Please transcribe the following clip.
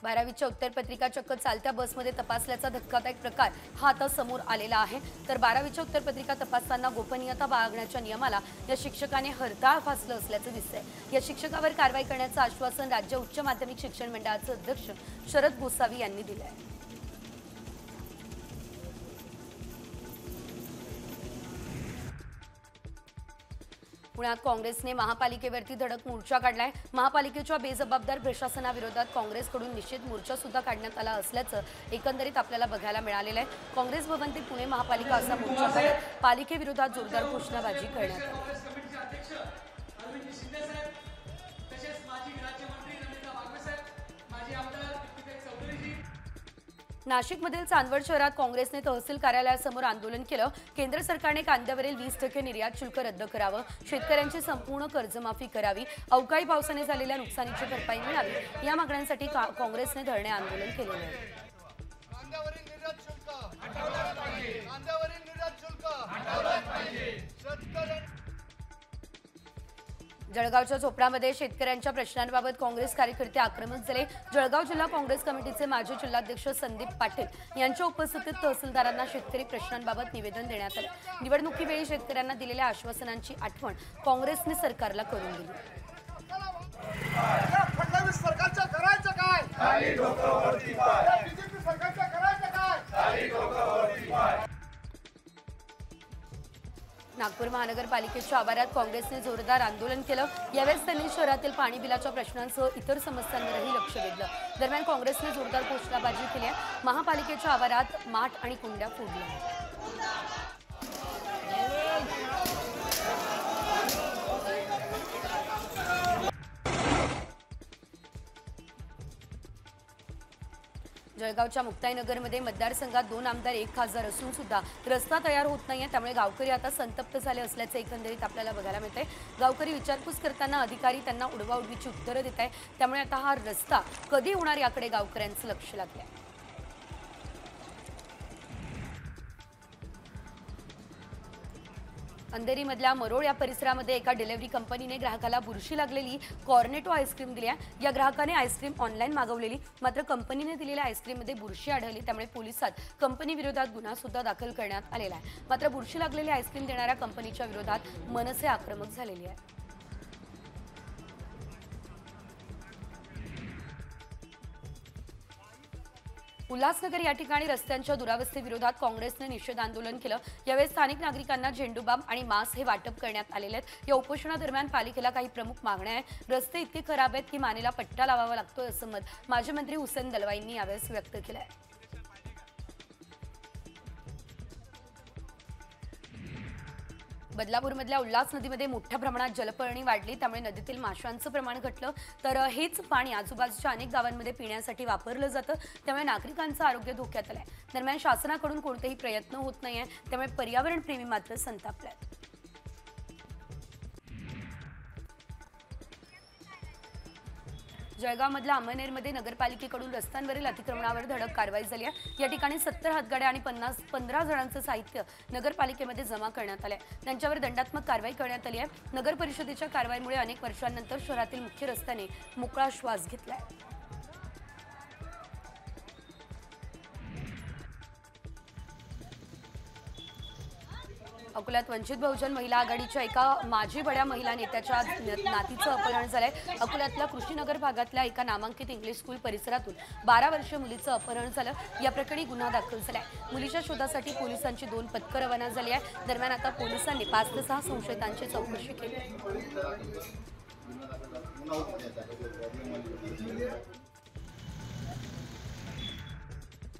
12वीच्या उत्तरपत्रिका चक्क चालत्या बसमध्ये तपासल्याचा धक्कादायक प्रकार हा आता समोर आलेला आहे। तर 12वीच्या उत्तरपत्रिका तपासताना गोपनीयता बाळगण्याच्या नियमाला या शिक्षकाने हरताळ फासलं असल्याचं दिसतंय। या शिक्षकावर कारवाई करण्याचं आश्वासन राज्य उच्च माध्यमिक शिक्षण मंडळाचे अध्यक्ष शरद गोसावी यांनी दिलं आहे। पुण्यात काँग्रेसने महापालिकेवरती धडक मोर्चा काढलाय। महापालिकेच्या बेजबाबदार प्रशासनाविरोधात काँग्रेसकडून निषेध मोर्चा सुद्धा काढण्यात आला असल्याचं एकंदरीत आपल्याला बघायला मिळालेलं आहे। काँग्रेस भवन ते पुणे महापालिका असा मोर्चा काढत पालिकेविरोधात जोरदार घोषणाबाजी करण्यात आली। नाशिकमधील चांदवड शहरात काँग्रेसने तहसील कार्यालयासमोर आंदोलन केलं। केंद्र सरकारने कांद्यावरील 20% निर्यात शुल्क रद्द करावं, शेतकऱ्यांची संपूर्ण कर्जमाफी करावी, अवकाळी पावसाने झालेल्या नुकसानीची भरपाई मिळावी या मागण्यांसाठी काँग्रेसने धरणे आंदोलन केले आहे। जळगावच्या चोपडामध्ये शेतकऱ्यांच्या प्रश्नांबाबत काँग्रेस कार्यकर्ते आक्रमक झाले। जळगाव जिल्हा काँग्रेस कमिटीचे माजी जिल्हाध्यक्ष संदीप पाटील यांच्या उपस्थितीत तहसीलदारांना शेतकरी प्रश्नांबाबत निवेदन देण्यात आले। निवडणुकीवेळी शेतकऱ्यांना दिलेल्या आश्वासनांची आठवण काँग्रेसने सरकारला करून दिली। फडणवीस सरकारचं करायचं काय? खाली डोकं वरती पाय. बीजेपी सरकारचं करायचं काय? खाली डोकं वरती पाय. नागपूर महानगरपालिकेच्या आवारात काँग्रेसने जोरदार आंदोलन केलं। यावेळेस त्यांनी शहरातील पाणी बिलाच्या प्रश्नांसह इतर समस्यांवरही लक्ष वेधलं। दरम्यान काँग्रेसने जोरदार घोषणाबाजी केली आहे। महापालिकेच्या आवारात माठ आणि कुंड्या फोडल्या। जळगावच्या मुक्ताईनगरमध्ये मतदारसंघात 2 आमदार 1 खासदार असून सुद्धा रस्ता तयार होत नाहीये। त्यामुळे गावकरी आता संतप्त झाले असल्याचे एकंदरीत आपल्याला बघायला मिळते। गावकरी विचारपूस करताना अधिकारी त्यांना उडवाउडवीची उत्तरं देत आहेत। त्यामुळे आता हा रस्ता कधी होणार याकडे गावकऱ्यांचं लक्ष लागलंय। अंधेरीमधल्या मरोळ या परिसरामध्ये एका डिलिव्हरी कंपनीने ग्राहकाला बुरशी लागलेली कॉर्नेटो आईस्क्रीम दिली आहे। या ग्राहकाने आईस्क्रीम ऑनलाईन मागवलेली, मात्र कंपनीने दिलेल्या आईस्क्रीममध्ये बुरशी आढळली। त्यामुळे पोलिसात कंपनी विरोधात गुन्हा सुद्धा दाखल करण्यात आलेला आहे। मात्र बुरशी लागलेली आईस्क्रीम देणाऱ्या कंपनीच्या विरोधात मनसे आक्रमक झालेली आहे। उल्हासनगर या ठिकाणी रस्त्यांच्या दुरावस्थेविरोधात काँग्रेसने निषेध आंदोलन केलं। यावेळी स्थानिक नागरिकांना झेंडूबाम आणि मास्क हे वाटप करण्यात आलेले आहेत। या उपोषणादरम्यान पालिकेला काही प्रमुख मागण्या आहेत। रस्ते इतके खराब आहेत की मानेला पट्टा लावावा लागतोय असं मत माजी मंत्री हुसेन दलवाईंनी यावेळी व्यक्त केलं आहे। बदलापूरमधल्या उल्हास नदीमध्ये मोठ्या प्रमाणात जलपर्णी वाढली। त्यामुळे नदीतील माशांचं प्रमाण घटलं। तर हेच पाणी आजूबाजूच्या अनेक गावांमध्ये पिण्यासाठी वापरलं जातं। त्यामुळे नागरिकांचं आरोग्य धोक्यात आलंय। दरम्यान शासनाकडून कोणतेही प्रयत्न होत नाहीये। त्यामुळे पर्यावरण प्रेमी मात्र संतापलेत। जळगावमधल्या अमळनेरमध्ये नगरपालिकेकडून रस्त्यांवरील अतिक्रमणावर धडक कारवाई झाली आहे। या ठिकाणी 70 हातगाड्या आणि 15 जणांचं साहित्य नगरपालिकेमध्ये जमा करण्यात आलंय। त्यांच्यावर दंडात्मक कारवाई करण्यात आली आहे। नगर परिषदेच्या कारवाईमुळे अनेक वर्षांनंतर शहरातील मुख्य रस्त्याने मोकळा श्वास घेतलाय। अकोल्यात वंचित बहुजन महिला आघाडीच्या एका माजी बड्या महिला नेत्याच्या नातीचं अपहरण झालंय। अकोल्यातल्या कृषीनगर भागातल्या एका नामांकित इंग्लिश स्कूल परिसरातून 12 वर्षीय मुलीचं अपहरण झालं। या प्रकरणी गुन्हा दाखल झालाय। मुलीच्या शोधासाठी पोलिसांची 2 पथकं रवाना झाली आहे। दरम्यान आता पोलिसांनी 5 ते 6 संशयितांची चौकशी केली।